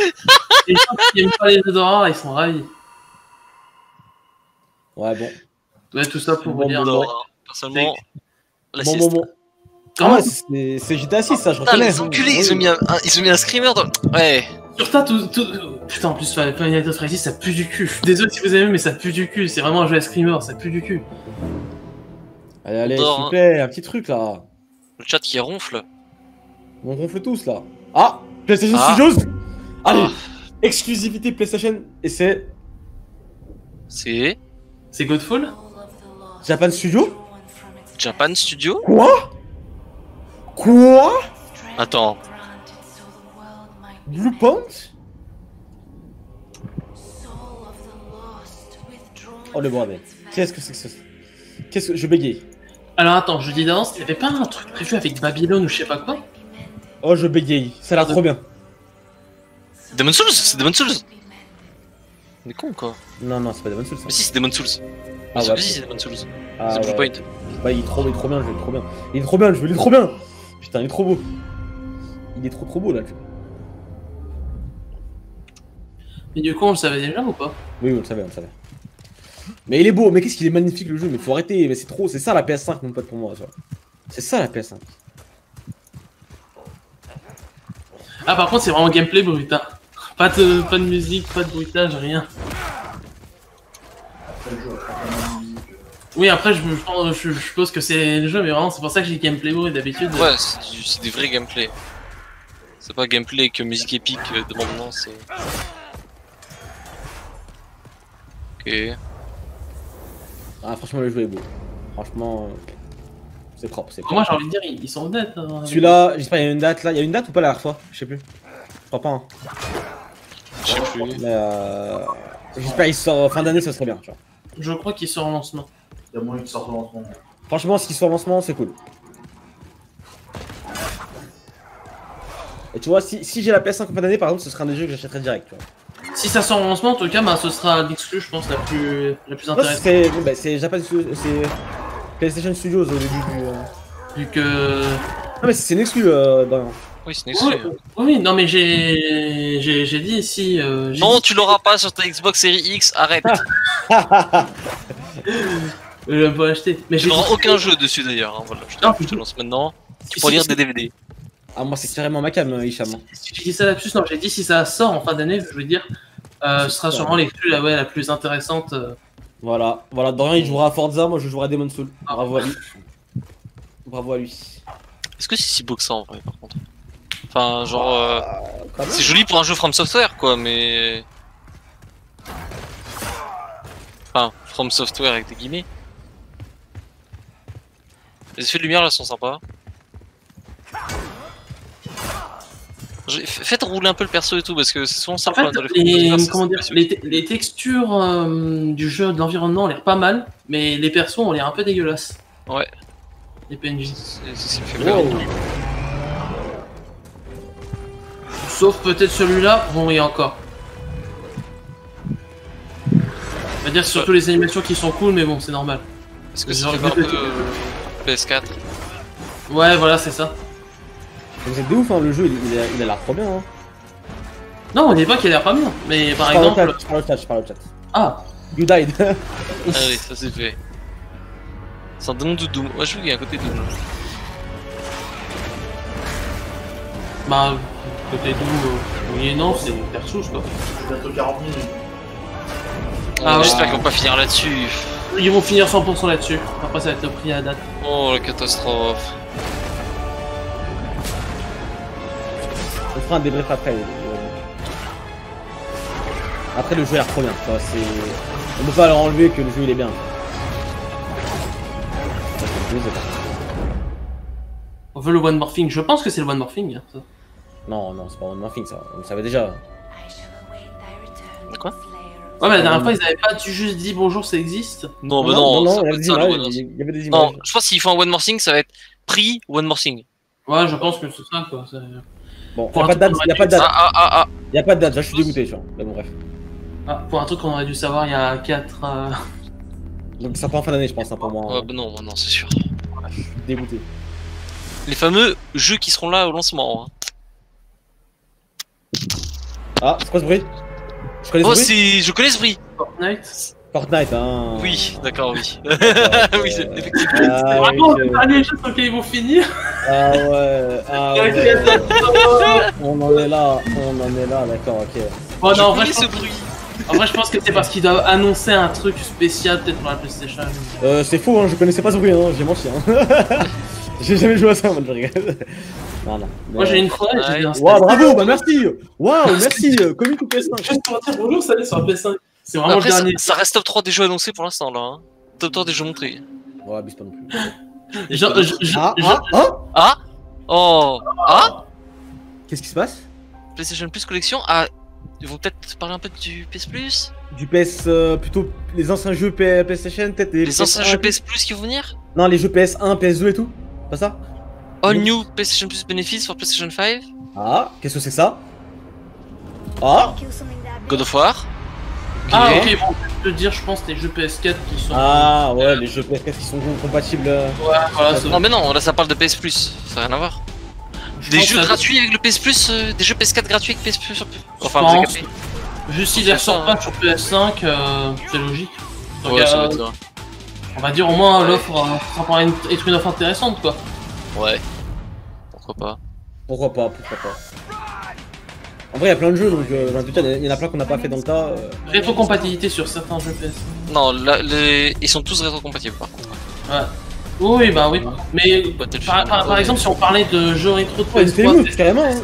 gens qui aiment pas les jeux d'horreur, ils sont ravis. Ouais, bon. Ouais, tout ça pour vous dire. Personnellement, la sieste. Ah ouais, c'est GTA 6, ça, je reconnais. Les enculés, ils ont mis un screamer dans... Ouais. Sur ça, tout... Putain, en plus, Final Fantasy Freddy, ça pue du cul. Désolé si vous aimez, mais ça pue du cul. C'est vraiment un jeu à screamer, ça pue du cul. Allez, s'il vous plaît, un petit truc là. Le chat qui ronfle. On ronfle tous là. Ah, PlayStation Studios. Allez, exclusivité PlayStation et c'est... C'est Godfall? Japan Studio? Japan Studio? Quoi? Attends. Bluepoint? Oh le bordel. Qu'est-ce que c'est que ça? Qu'est-ce que... Je bégaye. Alors attends, je dis d'avance, y'avait pas un truc prévu avec Babylone ou je sais pas quoi? Oh je bégaye, ça a l'air trop bien. Demon's Souls, c'est Demon's Souls. On est con quoi. Non, c'est pas Demon's Souls. Mais si, c'est Demon's Souls. Ah ouais. Si, c'est Demon's Souls. Ah, c'est ouais. Bluepoint. Bah il est trop bien, je veux trop bien. Il est trop bien, je veux, il est trop bien. Putain, il est trop beau. Il est trop beau là. Mais du coup, on le savait déjà ou pas? Oui, on le savait. Mais il est beau, mais qu'est-ce qu'il est magnifique le jeu, mais faut arrêter, mais c'est trop, c'est ça la PS5 mon pote pour moi, ça. C'est ça la PS5. Ah par contre c'est vraiment gameplay brut, hein. Pas de musique, pas de bruitage, rien. Oui après je suppose que c'est le jeu, mais vraiment c'est pour ça que j'ai gameplay brut d'habitude. Ouais, c'est des vrais gameplay. C'est pas gameplay que musique épique de moment, c'est... Ok. Ah franchement le jeu est beau. Franchement... C'est propre, c'est propre. Moi j'ai envie de dire, ils sont honnêtes. Hein, celui-là, j'espère qu'il y a une date là. Il y a une date ou pas la dernière fois? Je sais plus. Je crois pas. Hein. Je sais plus. Mais j'espère qu'il sort fin d'année, ça serait bien. Tu vois. Je crois qu'il sort en lancement. Il y a moyen qu'il sorte en lancement. Franchement, s'il sort en lancement, c'est cool. Et tu vois, si j'ai la PS5 en fin d'année, par exemple, ce serait un des jeux que j'achèterais direct. Tu vois. Si ça sort en lancement, en tout cas, bah, ce sera l'exclu, je pense, la plus intéressante. C'est Japan, c'est PlayStation Studios au début du. Vu que. Non, mais c'est une exclu dans. Oui, c'est une exclu. Oui, non, mais j'ai dit si. Non, tu l'auras pas sur ta Xbox Series X, arrête. Je peux acheter. Mais tu n'auras aucun jeu dessus d'ailleurs. Hein, voilà, je te lance maintenant. Tu pourras lire des DVD. Ah, moi, c'est carrément ma cam, Hicham. Si j'ai dit ça là-dessus, non, j'ai dit si ça sort en fin d'année, je veux dire, ce sera sûrement l'exclu la plus intéressante. Voilà, Dorian il jouera à Forza, moi je jouerai à Demon's Souls. Bravo à lui. Bravo à lui. Est-ce que c'est si beau que ça en vrai par contre? Enfin, genre. C'est joli pour un jeu From Software quoi, mais. Enfin, From Software avec des guillemets. Les effets de lumière là sont sympas. Faites rouler un peu le perso et tout parce que c'est souvent ça le problème dans les textures du jeu, de l'environnement ont l'air pas mal, mais les persos ont l'air un peu dégueulasses. Ouais. Les PNJ. C'est ce qui me fait peur. Sauf peut-être celui-là, bon et encore. On va dire surtout les animations qui sont cool, mais bon c'est normal. Est-ce que c'est un peu PS4? Ouais voilà c'est ça. Vous êtes de ouf hein, le jeu il a l'air trop bien hein. Non on dit pas qu'il a l'air pas bien, mais par exemple... Je parle au chat. Ah You died. Ah oui ça c'est fait. C'est un démon de Doom, moi je veux qu'il y a un côté Doom. Bah côté Doom, oui et non c'est perso je crois. C'est bientôt 40 minutes. Ah j'espère qu'ils vont pas finir là-dessus. Ils vont finir 100% là-dessus, après ça va être le prix à la date. Oh la catastrophe. On fera un débrief après. Après le jeu a l'air trop bien, on peut pas leur enlever que le jeu il est bien. On veut le one morphing, je pense que c'est le one morphing. Ça. Non, c'est pas one morphing ça, on le savait déjà. Quoi? Ouais mais la dernière fois ils avaient pas juste dit bonjour ça existe. Non mais non, il y avait des images. Non, je pense qu'il faut un one morphing ça va être prix one morphing. Ouais je pense que c'est ça quoi. Bon, y'a pas de date, y'a pas de date. Y'a pas de date, là je suis dégoûté, tu vois. Mais bon, bref. Ah, pour un truc qu'on aurait dû savoir il y a 4. Donc ça prend en fin d'année, je pense, hein, pour moi. Bah non, c'est sûr. Je suis dégoûté. Les fameux jeux qui seront là au lancement. Hein. Ah, c'est quoi ce bruit? Je connais ce bruit. Je connais ce bruit. Fortnite, hein. Oui, d'accord, oui. Oui, effectivement. C'est vraiment le dernier jeu sur lequel ils vont finir. Ah ouais, on en est là, d'accord, ok. Bon, non, en vrai, je pense que c'est parce qu'ils doivent annoncer un truc spécial peut-être pour la PlayStation. C'est faux, hein, je connaissais pas ce bruit, hein, j'ai menti. Hein. J'ai jamais joué à ça, moi, je regarde. Non, non. Moi j'ai une fois, j'ai dit un Waouh, bravo, bah merci. Waouh, merci. Comic ou PS5. Juste pour dire bonjour, ça allait sur la PS5. C'est vraiment Après, le dernier. ça reste top 3 des jeux annoncés pour l'instant là. Hein. Top 3 des jeux montrés. Ouais, abuse pas non plus. Ah oh ah Qu'est-ce qui se passe? PlayStation Plus collection. Ah, ils vont peut-être parler un peu du PS Plus. Du PS, plutôt les anciens jeux PlayStation, peut-être les anciens jeux PS Plus qui vont venir. Non, les jeux PS1, PS2 et tout. Pas ça? All new PlayStation Plus benefits for PlayStation 5. Ah, qu'est-ce que c'est ça? Ah, God of War. Ah ok, bon, je peux te dire, je pense les jeux PS4 qui sont... Ah ouais, les jeux PS4 qui sont compatibles... Ouais, voilà, non mais non, là ça parle de PS Plus, ça n'a rien à voir. Des jeux gratuits avec le PS Plus, des jeux PS4 gratuits avec PS Plus... Enfin, vous avez capté. Juste s'ils les ressortent pas sur PS5, c'est logique. Ouais, ça va être ça. On va dire au moins l'offre, ça pourrait être une offre intéressante quoi. Ouais. Pourquoi pas. Pourquoi pas. En vrai, il y a plein de jeux, donc dans tout cas, il y en a plein qu'on n'a pas fait dans le tas. Rétrocompatibilité sur certains jeux PS. Non, là, ils sont tous rétrocompatibles par contre. Ouais. Oui, bah oui. Mais par exemple, si on parlait de jeux rétro de PS3... c'est carrément, hein.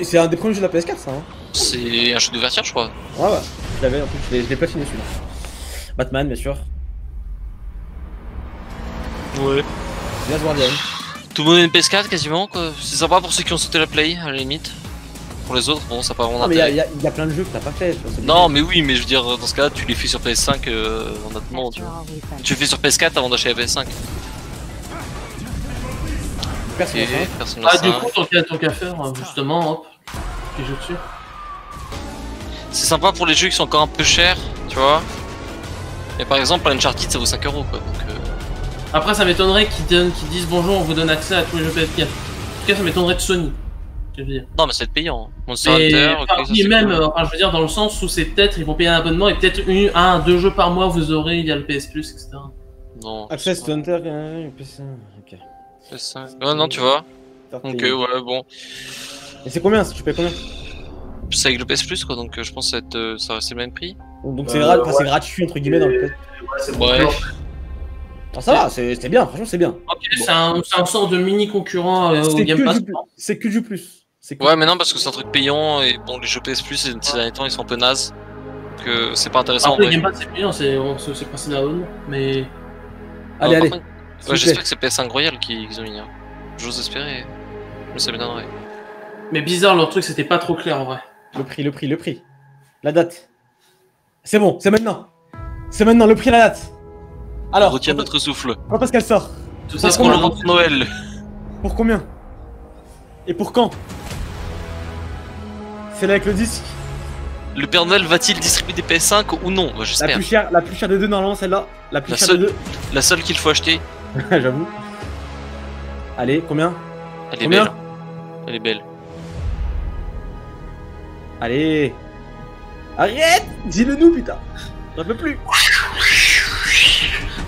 C'est un des premiers jeux de la PS4, ça. Hein. C'est un jeu d'ouverture, je crois. Ouais, je l'avais en plus, je l'ai platiné celui-là. Batman, bien sûr. Ouais. Bien Guardian. Tout le monde a une PS4 quasiment, quoi. C'est sympa pour ceux qui ont sauté la Play, à la limite. Pour les autres, bon, ça n'a pas vraiment d'intérêt. Mais il y a plein de jeux que t'as pas fait. Non, mais oui, mais je veux dire, dans ce cas-là, tu les fais sur PS5 honnêtement, tu vois. Tu les fais sur PS4 avant d'acheter la PS5. Ah, du coup, tant qu'à faire, justement, hop, petit jeu dessus. C'est sympa pour les jeux qui sont encore un peu chers, tu vois. Et par exemple, Uncharted ça vaut 5 euros quoi. Donc, Après, ça m'étonnerait qu'ils disent bonjour, on vous donne accès à tous les jeux PS4. En tout cas, ça m'étonnerait de Sony. Je veux dire. Non, mais ça va être payant. Monster Hunter, et même, enfin, je veux dire, dans le sens où c'est peut-être, ils vont payer un abonnement et peut-être 2 jeux par mois vous aurez via le PS Plus, etc. Non. Access to Hunter, PS5, ok. PS5. Ouais, non, tu vois. Ok, ouais, bon. Et c'est combien si tu payes combien? C'est avec le PS Plus quoi, donc je pense que ça reste le même prix. Donc c'est gratuit entre guillemets dans le PS. Ouais. Ah, ça va, c'est bien, franchement c'est bien. Ok, c'est un sort de mini concurrent au Game Pass. C'est que du plus. Ouais, mais non, parce que c'est un truc payant et bon, les jeux PS Plus ces derniers temps ils sont un peu nazes. Donc c'est pas intéressant. Après, le Game Pass c'est payant, c'est principe d'abonnement, mais. Allez, allez. Ouais, j'espère que c'est PS5 Royal qu'ils ont mis. Hein. J'ose espérer. Mais ça m'étonnerait. Mais bizarre, leur truc c'était pas trop clair en vrai. Le prix. La date. C'est bon, c'est maintenant. C'est maintenant, le prix et la date. Alors. Retiens notre souffle. Quand est-ce qu'elle sort? Tout ça, c'est qu'on le rend pour Noël. Pour combien? Et pour quand? C'est là avec le disque. Le Père Noël va-t-il distribuer des PS5 ou non? Bah, j'espère. La plus chère des deux, normalement, celle-là. La plus chère des deux. La seule qu'il faut acheter. J'avoue. Allez, combien? Elle est belle. Elle est belle. Allez. Arrête! Dis-le-nous, putain. J'en peux plus.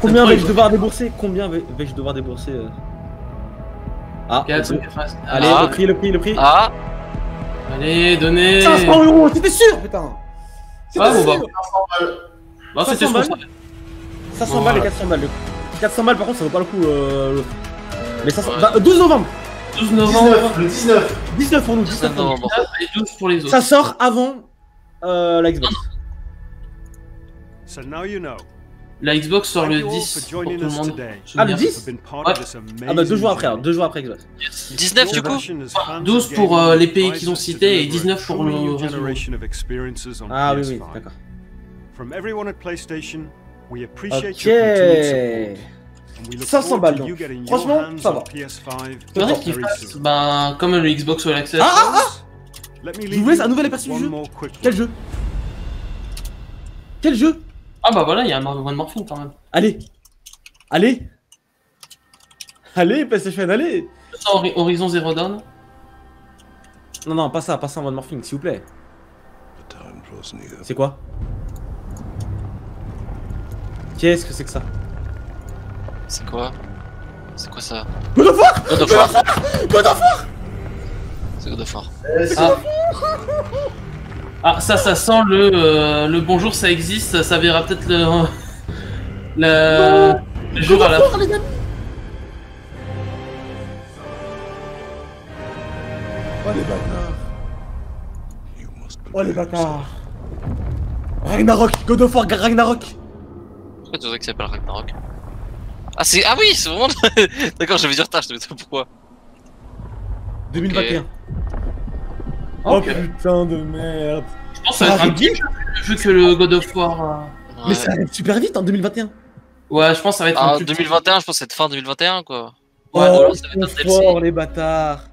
Combien vais-je devoir débourser? Ah, allez, le prix. Ah. Allez, donnez. 500 euros, c'était sûr, putain. Ah, bon, bah. Bah, c'était 500 balles et 400 balles. 400 balles, par contre, ça vaut pas le coup. Mais 500... Bah, 12 novembre. 12 novembre. Le 19. 19 pour nous, 19 novembre. Et 12 pour les autres. Ça sort avant la Xbox. So now you know. La Xbox sort le 10 pour tout le monde. Ah, le 10? Ouais. Ah bah 2 jours après, alors 2 jours après Xbox. 19 du coup? 12 pour les pays qu'ils ont cités et 19 pour le reste. Ah oui, d'accord. Ok. 500 balles donc. Franchement, ça va. C'est vrai qu'ils fassent bah, comme le Xbox All Access. Je vous laisse un nouvel aperçu du jeu. Quel jeu? Quel jeu? Ah bah voilà, il y a un One Morphine quand même. Allez. Allez, PlayStation, allez. Horizon Zero Dawn. Non, pas ça, One Morphine, s'il vous plaît. C'est quoi? Qu'est-ce que c'est que ça? C'est quoi? C'est quoi ça? God of War! God of War! God of War! C'est God of War. Ah, ça sent le bonjour, ça existe, ça verra peut-être le jour à la fin. Oh les bâtards. Oh les bâtards. Ragnarok, God of War Ragnarok. Pourquoi tu sais que ça s'appelle Ragnarok? Ah c'est... Ah oui, c'est vraiment... D'accord, j'avais du retard, je te disais pourquoi. 2021. Okay. Oh putain de merde. Je pense que ça va être un petit jeu que le God of War. Ouais. Mais ça arrive super vite en 2021. Ouais, je pense que ça va être un 2021, je pense que c'est fin 2021 quoi. Ouais, oh, ça va être un fort les bâtards.